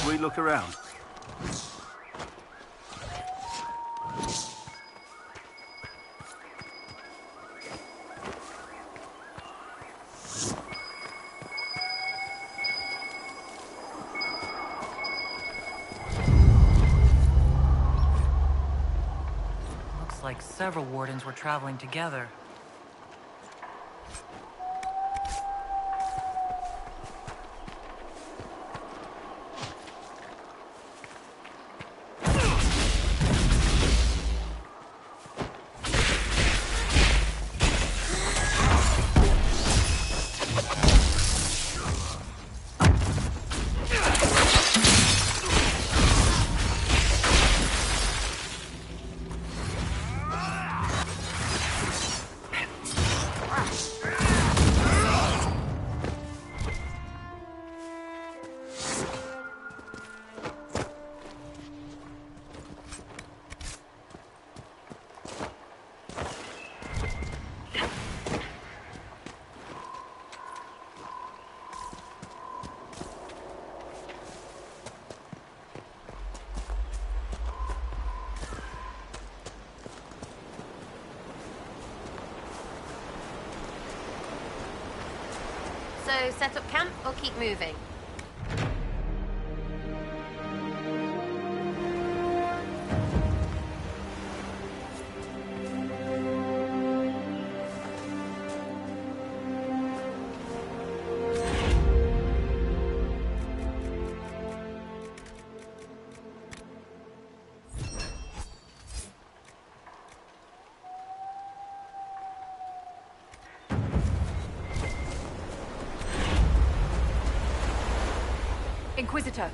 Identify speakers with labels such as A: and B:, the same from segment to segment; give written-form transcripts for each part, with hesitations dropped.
A: we look around?
B: Looks like several wardens were traveling together.
C: So, set up camp or keep moving?
D: Inquisitor.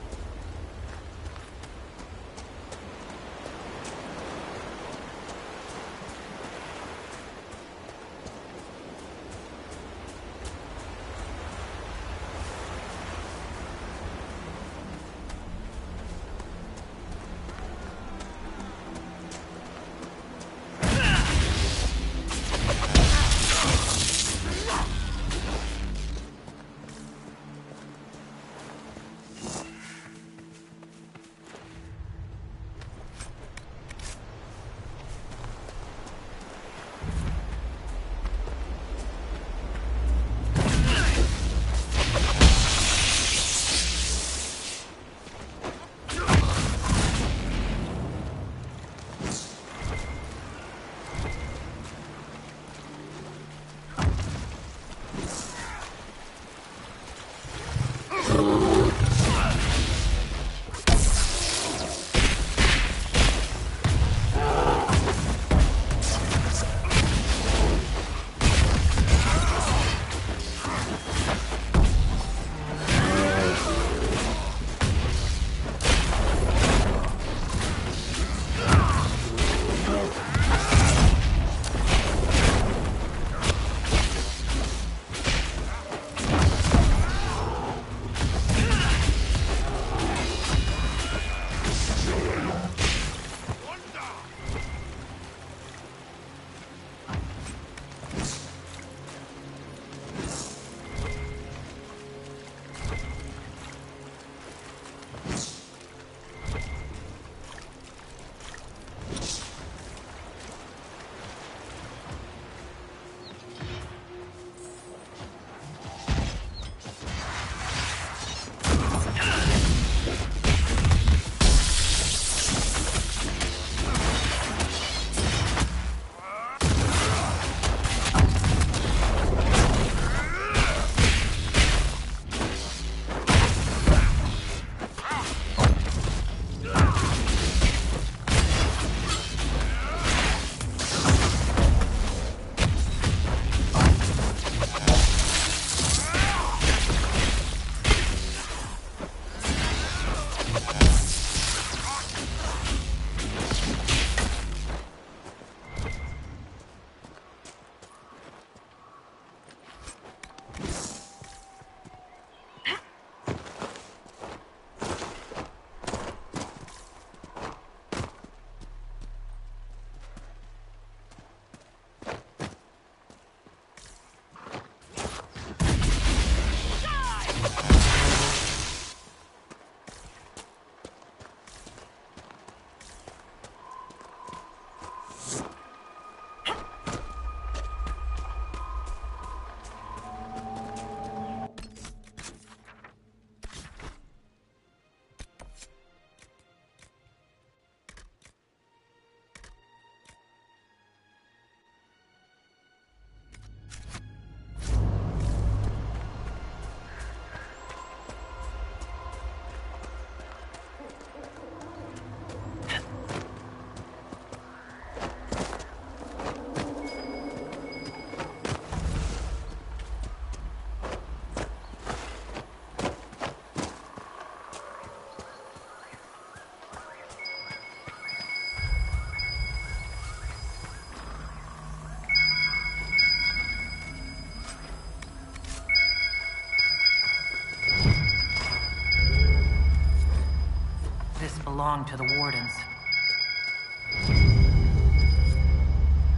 B: belonged to the Wardens.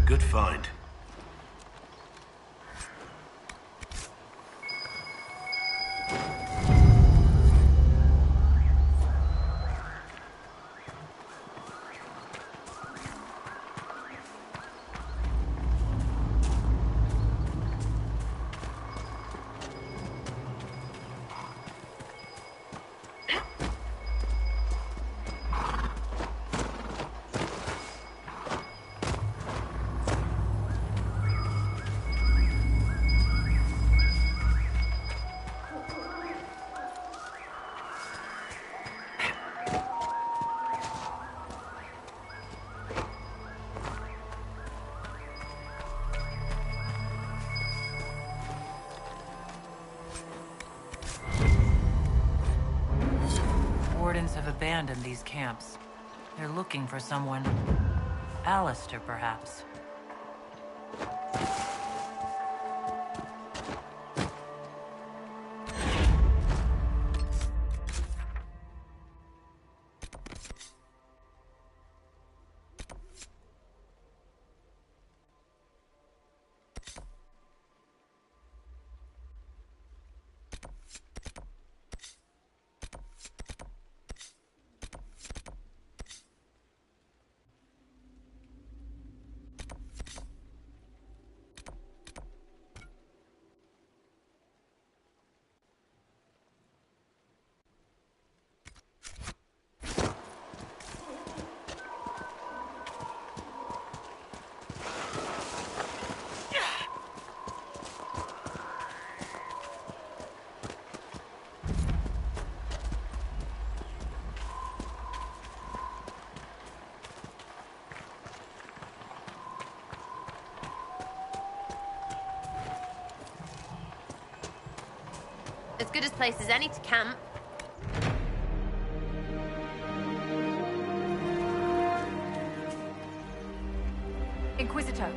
A: Good find.
B: Wardens have abandoned these camps. They're looking for someone. Alistair, perhaps.
C: As good a place as any to camp.
D: Inquisitor.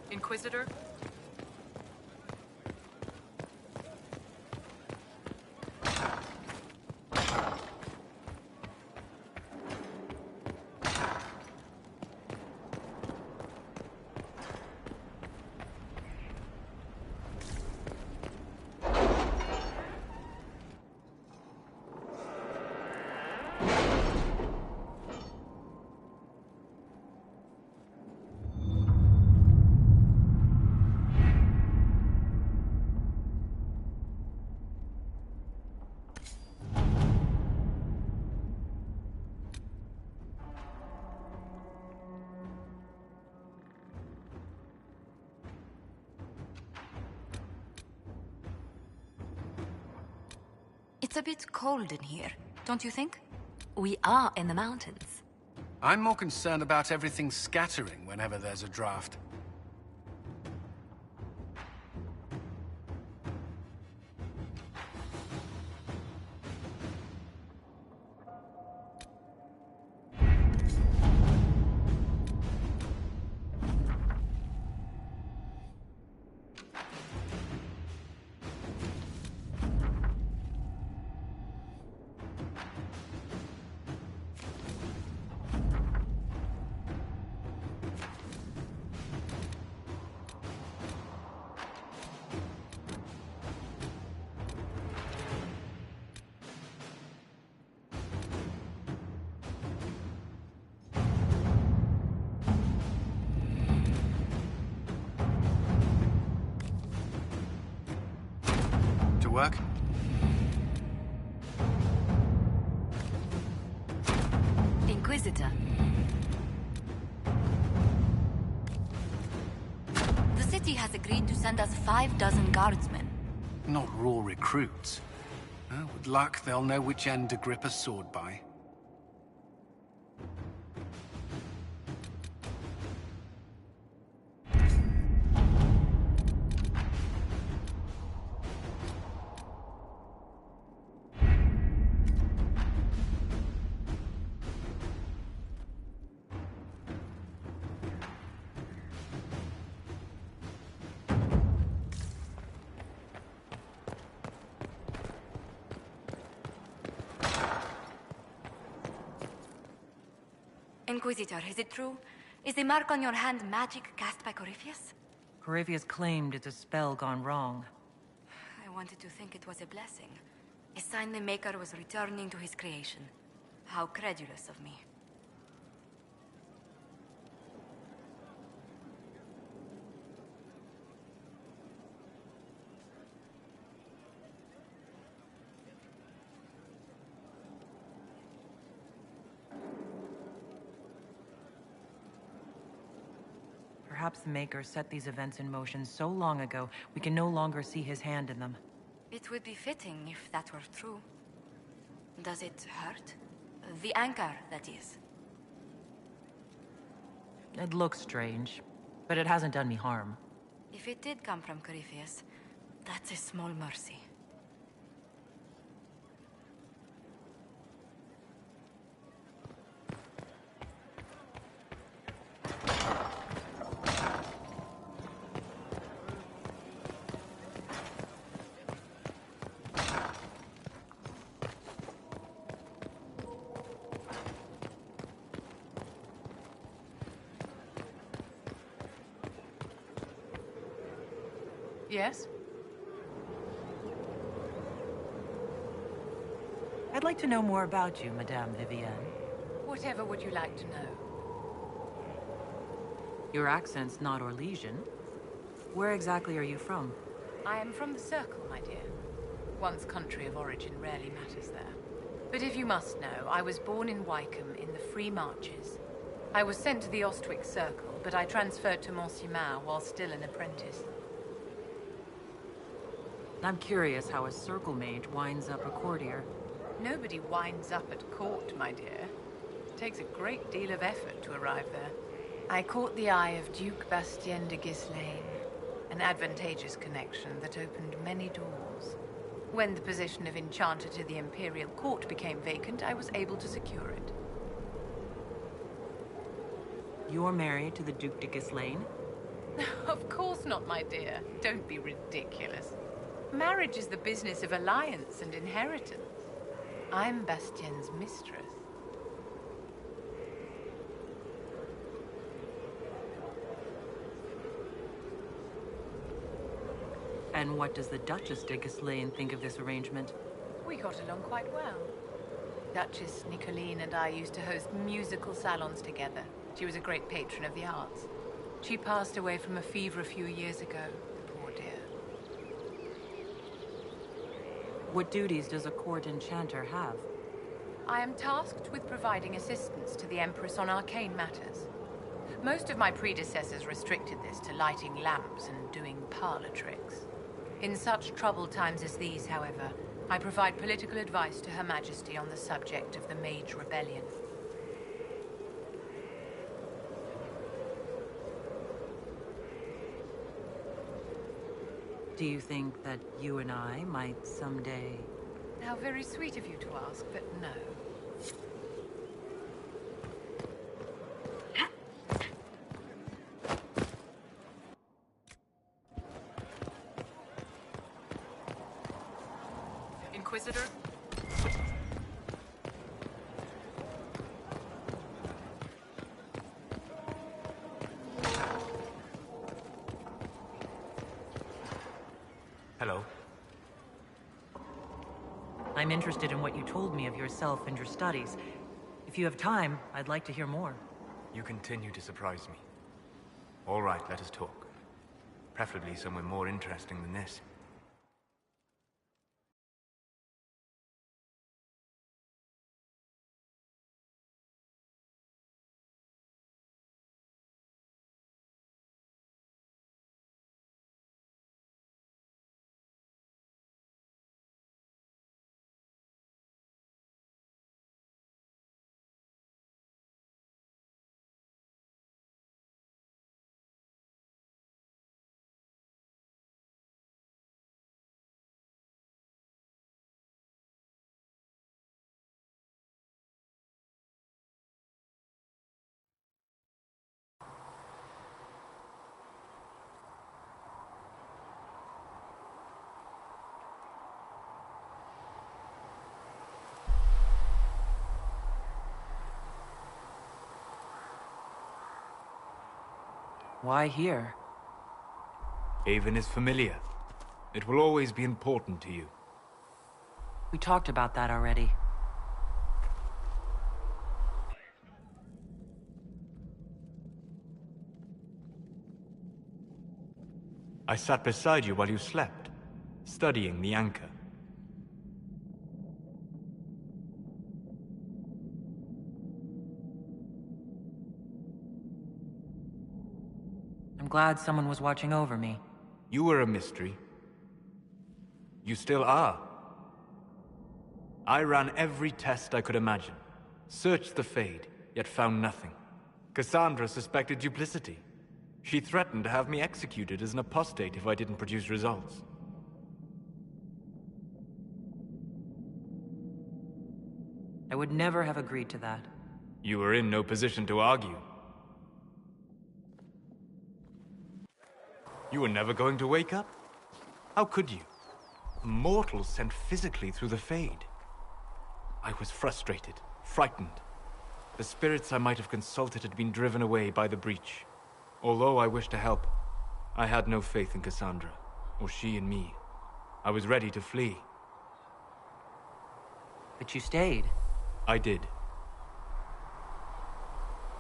B: Inquisitor?
D: It's a bit cold in here, don't you think?
E: We are in the mountains.
F: I'm more concerned about everything scattering whenever there's a draft. work?
D: Inquisitor. The city has agreed to send us 6 guardsmen.
F: Not raw recruits. With luck, they'll know which end to grip a sword by.
D: Inquisitor, is it true? Is the mark on your hand magic cast by Corypheus?
B: Corypheus claimed it's a spell gone wrong.
D: I wanted to think it was a blessing. A sign the Maker was returning to his creation. How credulous of me.
B: Perhaps the Maker set these events in motion so long ago, we can no longer see his hand in them.
D: It would be fitting if that were true. Does it hurt? The anchor, that is.
B: It looks strange, but it hasn't done me harm.
D: If it did come from Corypheus, that's a small mercy.
B: Yes? I'd like to know more about you, Madame Vivienne.
G: Whatever would you like to know?
B: Your accent's not Orlesian. Where exactly are you from?
G: I am from the Circle, my dear. One's country of origin rarely matters there. But if you must know, I was born in Wycombe in the Free Marches. I was sent to the Ostwick Circle, but I transferred to Monsignor while still an apprentice.
B: I'm curious how a circle mage winds up a courtier.
G: Nobody winds up at court, my dear. It takes a great deal of effort to arrive there. I caught the eye of Duke Bastien de Ghislaine, an advantageous connection that opened many doors. When the position of Enchanter to the Imperial Court became vacant, I was able to secure it.
B: You're married to the Duke de Ghislaine?
G: Of course not, my dear. Don't be ridiculous. Marriage is the business of alliance and inheritance. I'm Bastien's mistress.
B: And what does the Duchess de Ghislaine think of this arrangement?
G: We got along quite well. Duchess Nicoline and I used to host musical salons together. She was a great patron of the arts. She passed away from a fever a few years ago. Poor dear.
B: What duties does a court enchanter have?
G: I am tasked with providing assistance to the Empress on arcane matters. Most of my predecessors restricted this to lighting lamps and doing parlor tricks. In such troubled times as these, however, I provide political advice to Her Majesty on the subject of the Mage Rebellion.
B: Do you think that you and I might someday...
G: How very sweet of you to ask, but no.
B: Inquisitor?
A: Hello.
B: I'm interested in what you told me of yourself and your studies. If you have time, I'd like to hear more.
A: You continue to surprise me. All right, let us talk. Preferably somewhere more interesting than this.
B: Why here?
A: Haven is familiar. It will always be important to you.
B: We talked about that already.
A: I sat beside you while you slept, studying the anchor.
B: I'm glad someone was watching over me.
A: You were a mystery. You still are. I ran every test I could imagine. Searched the Fade, yet found nothing. Cassandra suspected duplicity. She threatened to have me executed as an apostate if I didn't produce results.
B: I would never have agreed to that.
A: You were in no position to argue. You were never going to wake up? How could you? A mortal sent physically through the Fade. I was frustrated, frightened. The spirits I might have consulted had been driven away by the breach. Although I wished to help, I had no faith in Cassandra, or she in me. I was ready to flee.
B: But you stayed.
A: I did.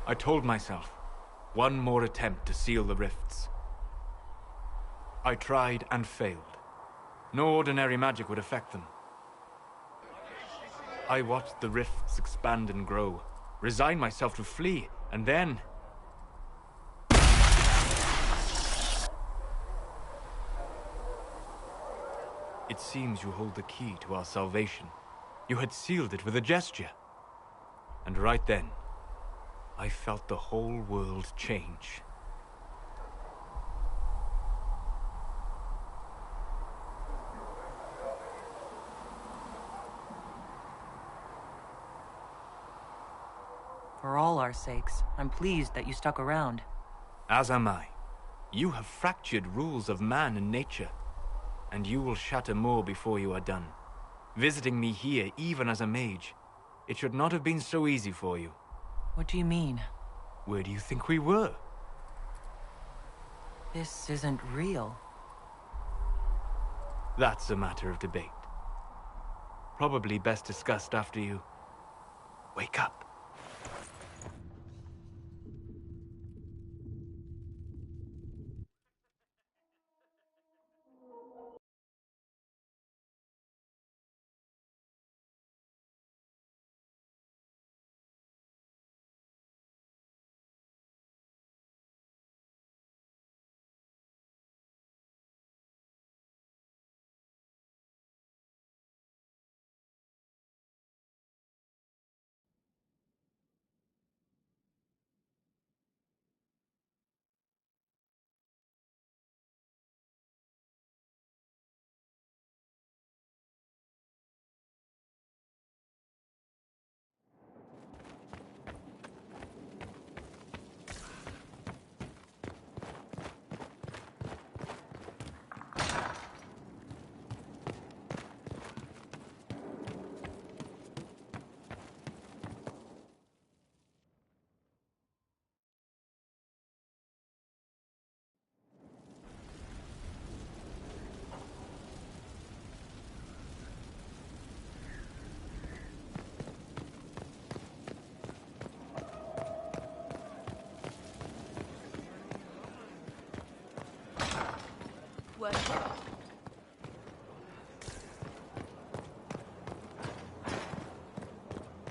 A: I told myself, one more attempt to seal the rifts. I tried and failed. No ordinary magic would affect them. I watched the rifts expand and grow, resigned myself to flee, and then... It seems you hold the key to our salvation. You had sealed it with a gesture. And right then, I felt the whole world change.
B: For all our sakes, I'm pleased that you stuck around.
A: As am I. You have fractured rules of man and nature. And you will shatter more before you are done. Visiting me here, even as a mage, it should not have been so easy for you.
B: What do you mean?
A: Where do you think we were?
B: This isn't real.
A: That's a matter of debate. Probably best discussed after you wake up.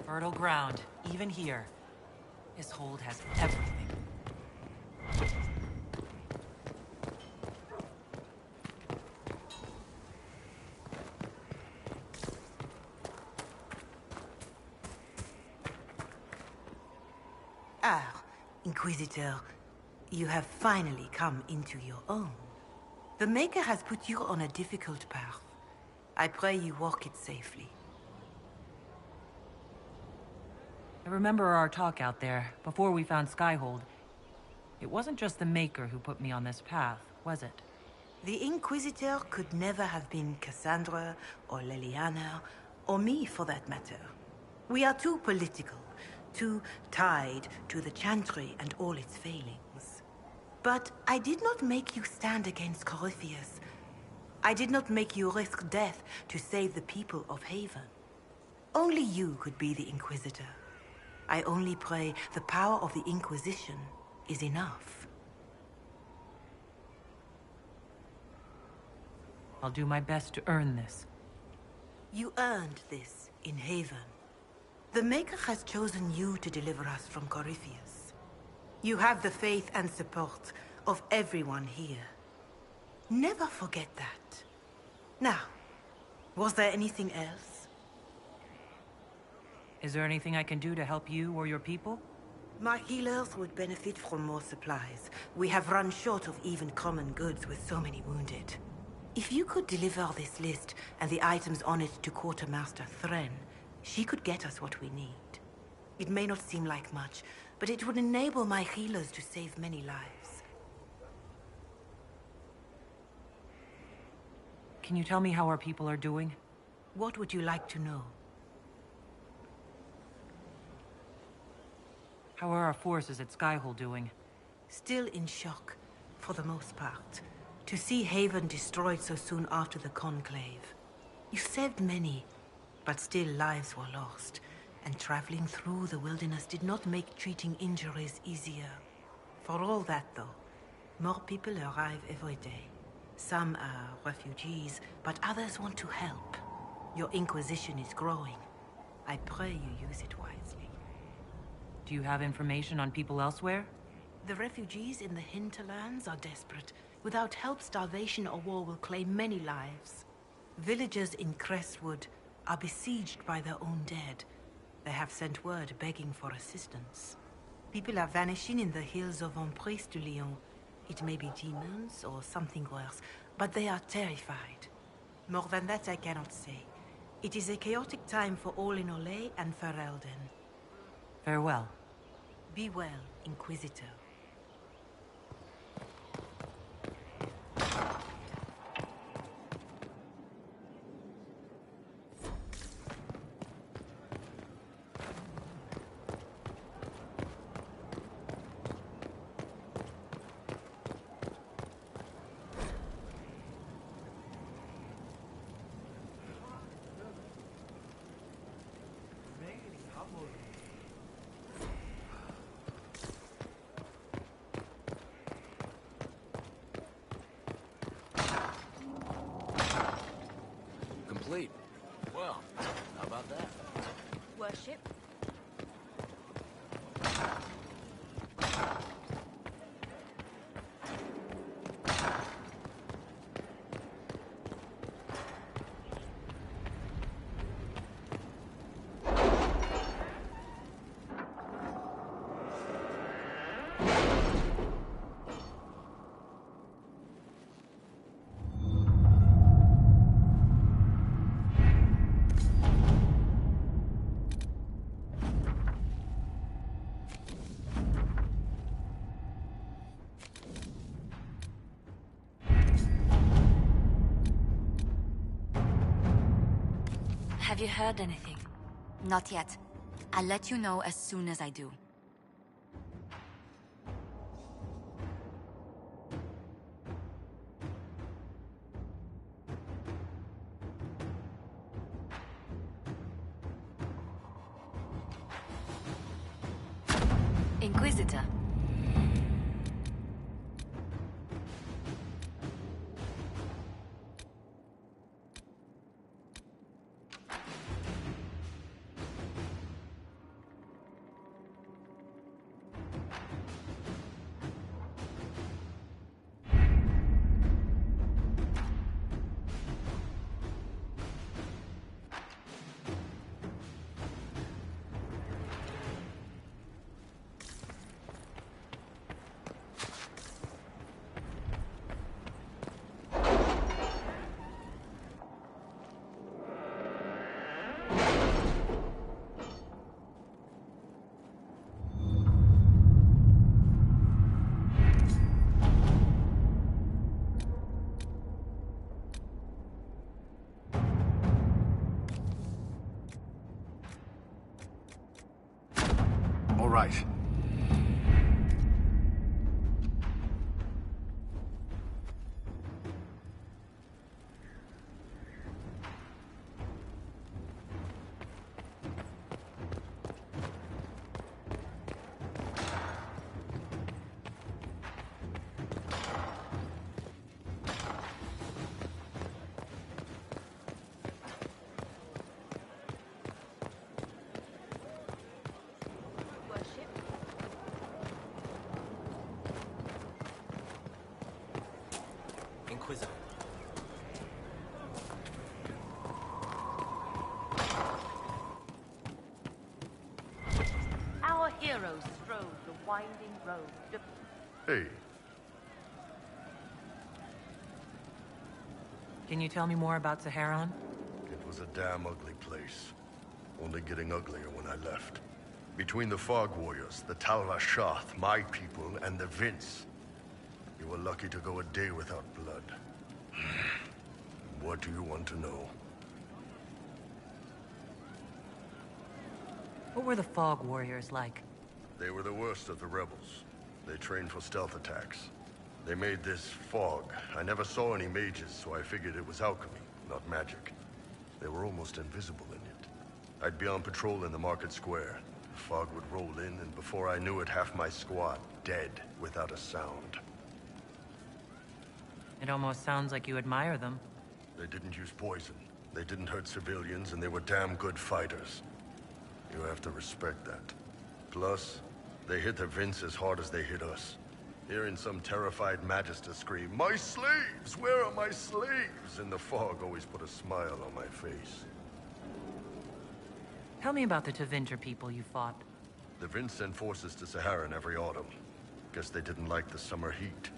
B: Fertile ground, even here. This hold has everything.
H: Ah, Inquisitor, you have finally come into your own. The Maker has put you on a difficult path. I pray you walk it safely.
B: I remember our talk out there, before we found Skyhold. It wasn't just the Maker who put me on this path, was it?
H: The Inquisitor could never have been Cassandra, or Leliana, or me for that matter. We are too political, too tied to the Chantry and all its failings. But I did not make you stand against Corypheus. I did not make you risk death to save the people of Haven. Only you could be the Inquisitor. I only pray the power of the Inquisition is enough.
B: I'll do my best to earn this.
H: You earned this in Haven. The Maker has chosen you to deliver us from Corypheus. You have the faith and support of everyone here. Never forget that. Now, was there anything else?
B: Is there anything I can do to help you or your people?
H: My healers would benefit from more supplies. We have run short of even common goods with so many wounded. If you could deliver this list and the items on it to Quartermaster Thren, she could get us what we need. It may not seem like much, but it would enable my healers to save many lives.
B: Can you tell me how our people are doing?
H: What would you like to know?
B: How are our forces at Skyhold doing?
H: Still in shock, for the most part. To see Haven destroyed so soon after the Conclave. You saved many, but still lives were lost. And traveling through the wilderness did not make treating injuries easier. For all that, though, more people arrive every day. Some are refugees, but others want to help. Your Inquisition is growing. I pray you use it wisely.
B: Do you have information on people elsewhere?
H: The refugees in the hinterlands are desperate. Without help, starvation or war will claim many lives. Villagers in Crestwood are besieged by their own dead. They have sent word begging for assistance. People are vanishing in the hills of Emprise de Lyon. It may be demons or something worse, but they are terrified. More than that I cannot say. It is a chaotic time for all in Olay and Ferelden.
B: Farewell.
H: Be well, Inquisitor.
I: Complete. Well, how about that?
D: Worship?
E: Have you heard anything?
D: Not yet. I'll let you know as soon as I do.
E: Inquisitor.
F: All right.
J: Inquisitor.
K: Our heroes strode the winding road.
L: Hey,
B: Can you tell me more about Saharan?
L: it was a damn ugly place. Only getting uglier when I left. Between the Fog Warriors, the Tal Rashath, my people, and the Vince. You were lucky to go a day without blood. What do you want to know?
B: What were the Fog Warriors like?
L: They were the worst of the rebels. They trained for stealth attacks. They made this fog. I never saw any mages, so I figured it was alchemy, not magic. They were almost invisible in it. I'd be on patrol in the market square. The fog would roll in, and before I knew it, half my squad dead without a sound.
B: It almost sounds like you admire them.
L: They didn't use poison. They didn't hurt civilians, and they were damn good fighters. You have to respect that. Plus, they hit the Vince as hard as they hit us. Hearing some terrified Magister scream, "My slaves! Where are my slaves?" in the fog always put a smile on my face.
B: Tell me about the Tevinter people you fought.
L: The Vince sent forces to Saharan every autumn. Guess they didn't like the summer heat.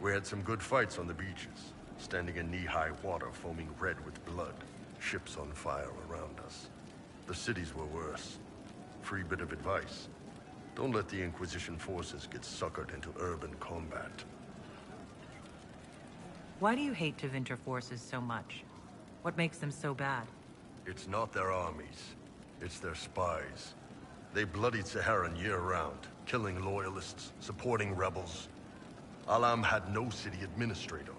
L: We had some good fights on the beaches, standing in knee-high water foaming red with blood, ships on fire around us. The cities were worse. Free bit of advice. Don't let the Inquisition forces get suckered into urban combat.
B: Why do you hate Tevinter forces so much? What makes them so bad?
L: It's not their armies. It's their spies. They bloodied Saharan year-round, killing loyalists, supporting rebels. Alam had no city administrator.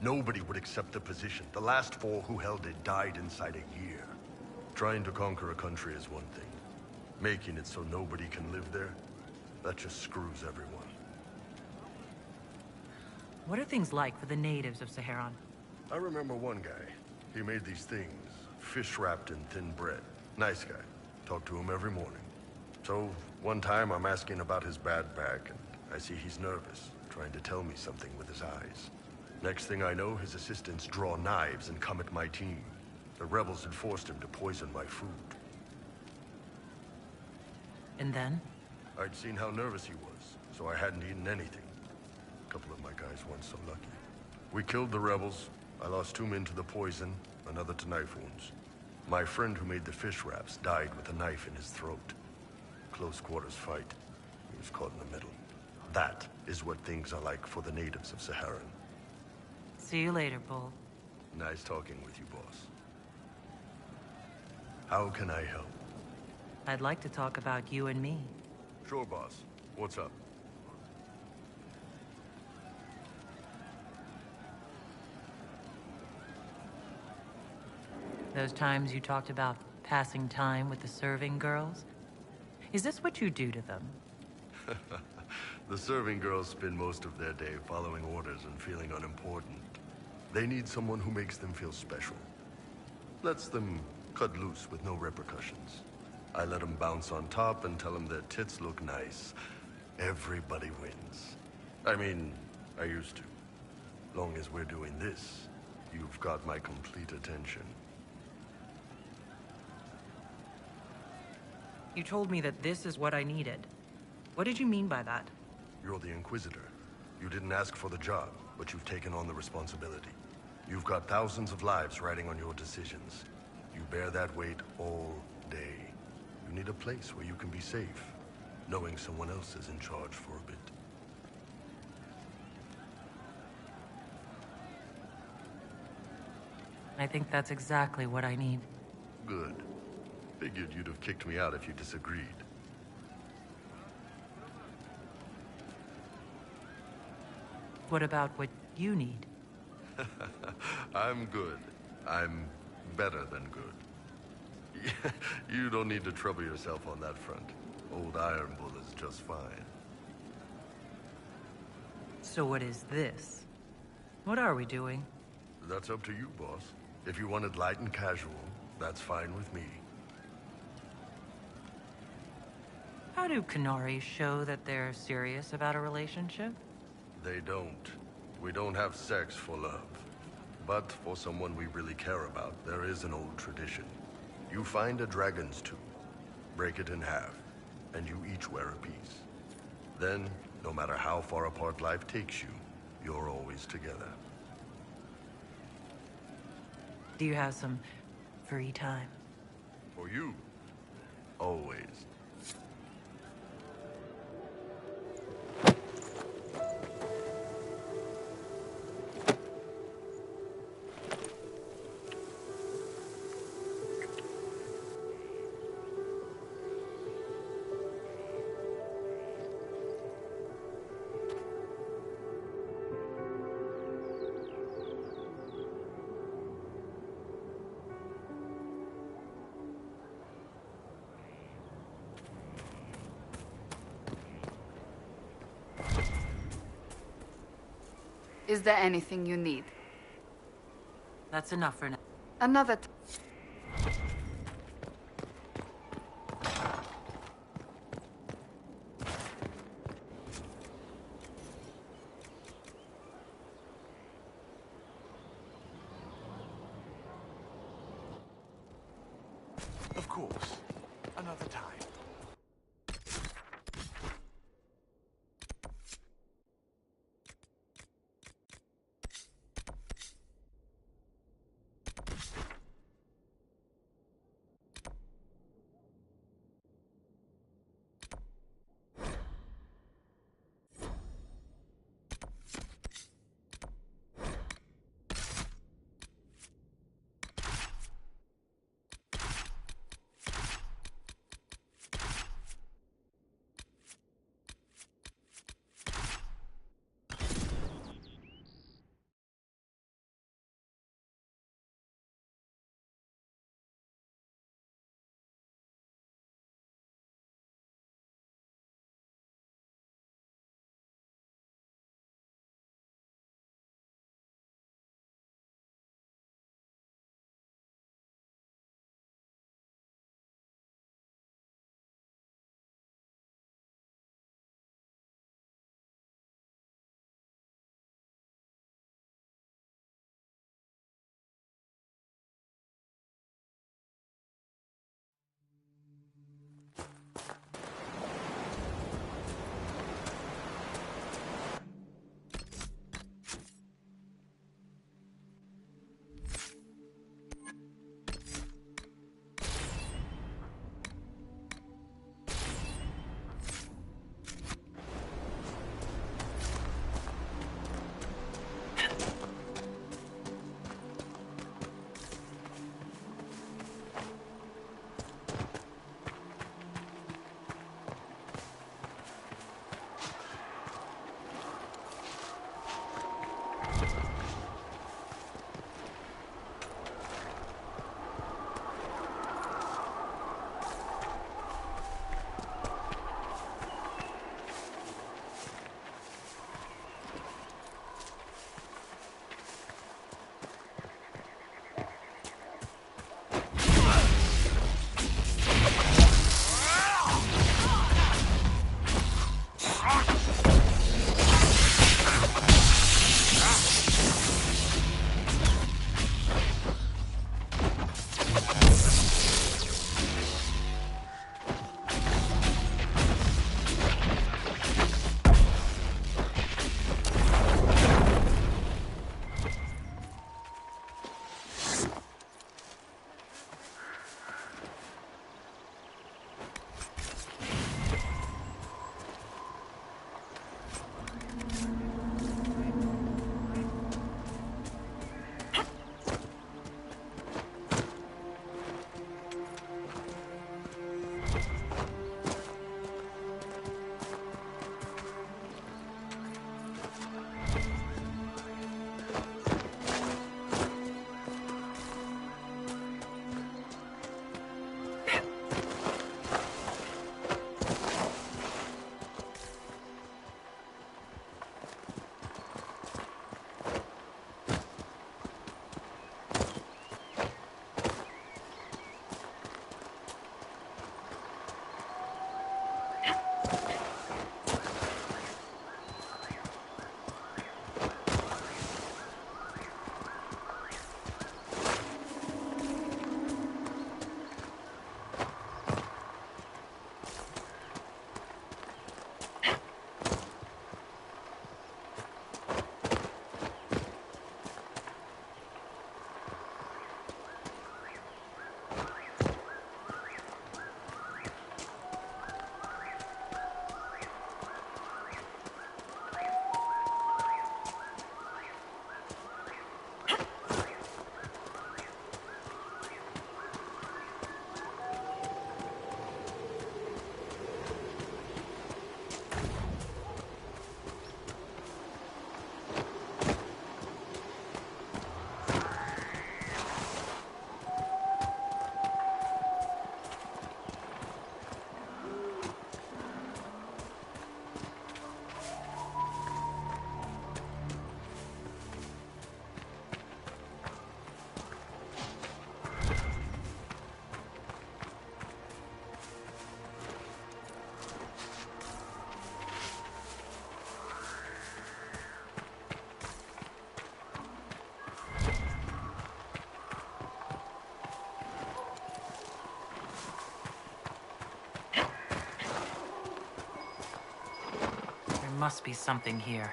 L: Nobody would accept the position. The last 4 who held it died inside a year. Trying to conquer a country is one thing. Making it so nobody can live there, that just screws everyone.
B: What are things like for the natives of Saharan?
L: I remember one guy. He made these things, fish wrapped in thin bread. Nice guy. Talk to him every morning. So, one time I'm asking about his bad back, and I see he's nervous, trying to tell me something with his eyes. Next thing I know, his assistants draw knives and come at my team. The rebels had forced him to poison my food.
B: And then?
L: I'd seen how nervous he was, so I hadn't eaten anything. A couple of my guys weren't so lucky. We killed the rebels. I lost 2 men to the poison, another to knife wounds. My friend who made the fish wraps died with a knife in his throat. Close quarters fight. He was caught in the middle. That is what things are like for the natives of Saharan.
B: See you later, Bull.
L: Nice talking with you, boss. How can I help?
B: I'd like to talk about you and me.
L: Sure, boss. What's up?
B: Those times you talked about passing time with the serving girls? Is this what you do to them?
L: The serving girls spend most of their day following orders and feeling unimportant. They need someone who makes them feel special. Lets them cut loose with no repercussions. I let them bounce on top and tell them their tits look nice. Everybody wins. I mean, I used to. Long as we're doing this, you've got my complete attention.
B: You told me that this is what I needed. What did you mean by that?
L: You're the Inquisitor. You didn't ask for the job, but you've taken on the responsibility. You've got thousands of lives riding on your decisions. You bear that weight all day. You need a place where you can be safe, knowing someone else is in charge for a bit.
B: I think that's exactly what I need.
L: Good. Figured you'd have kicked me out if you disagreed.
B: What about what you need?
L: I'm good. I'm better than good. You don't need to trouble yourself on that front. Old Iron Bull is just fine.
B: So what is this? What are we doing?
L: That's up to you, boss. If you wanted light and casual, that's fine with me.
B: How do Canari show that they're serious about a relationship?
L: They don't. We don't have sex for love. But for someone we really care about, there is an old tradition. You find a dragon's tooth, break it in half, and you each wear a piece. Then, no matter how far apart life takes you, you're always together.
B: Do you have some free time?
L: For you, always.
J: Is there anything you need?
B: That's enough for now.
J: Another
I: Of course. Another time.
B: Must be something here.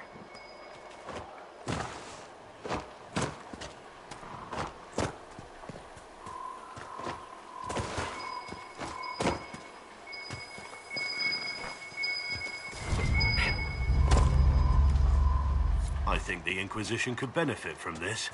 M: I think the Inquisition could benefit from this.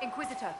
D: Inquisitor,